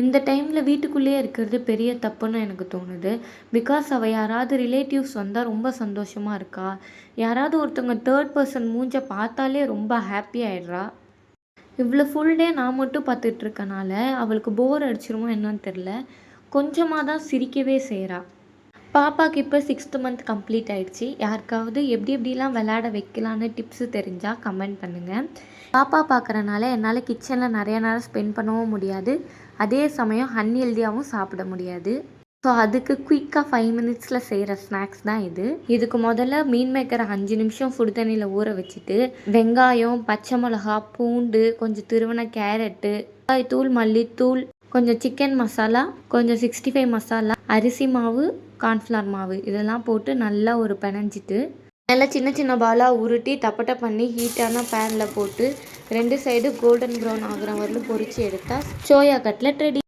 இந்த டைமில் வீட்டுக்குள்ளேயே இருக்கிறது பெரிய தப்புன்னு எனக்கு தோணுது. பிகாஸ் அவள் யாராவது ரிலேட்டிவ்ஸ் வந்தால் ரொம்ப சந்தோஷமாக இருக்கா. யாராவது ஒருத்தவங்க தேர்ட் பர்சன் மூஞ்ச பார்த்தாலே ரொம்ப ஹாப்பி ஆயிடுறா. இவ்வளோ ஃபுல் டே நான் மட்டும் பார்த்துட்டு இருக்கனால அவளுக்கு போர் அடிச்சிருமோ என்னன்னு தெரில. கொஞ்சமாக தான் சிரிக்கவே செய்கிறா. பாப்பாவுக்கு இப்போ 6th மந்த் கம்ப்ளீட் ஆயிடுச்சு. யாருக்காவது எப்படி எப்படிலாம் விளையாட வைக்கலான்னு டிப்ஸு தெரிஞ்சால் கமெண்ட் பண்ணுங்கள். பாப்பா பார்க்குறனால என்னால் கிச்சனில் நிறைய நேரம் ஸ்பெண்ட் பண்ணவும் முடியாது. அதே சமயம் அன்ஹெல்தியாகவும் சாப்பிட முடியாது. ஸோ அதுக்கு குயிக்காக 5 மினிட்ஸில் செய்கிற ஸ்நாக்ஸ் தான் இது. இதுக்கு முதல்ல மீன் மேக்கரை 5 நிமிஷம் சுடு தண்ணியில் ஊற வச்சுட்டு வெங்காயம், பச்சை மிளகா, பூண்டு, கொஞ்சம் துருவின கேரட்டு, தூள், மல்லித்தூள், கொஞ்சம் சிக்கன் மசாலா, கொஞ்சம் 65 மசாலா, அரிசி மாவு, கார்ன்ஃப்ளவர் மாவு இதெல்லாம் போட்டு நல்லா ஒரு பிணைஞ்சிட்டு நல்லா சின்ன சின்ன பாலாக உருட்டி தப்பட்டை பண்ணி ஹீட்டான பேனில் போட்டு 2 சைடு கோல்டன் ப்ரௌன் ஆகிற வரலும் பொரித்து எடுத்தால் சோயா கட்லட் ரெடி.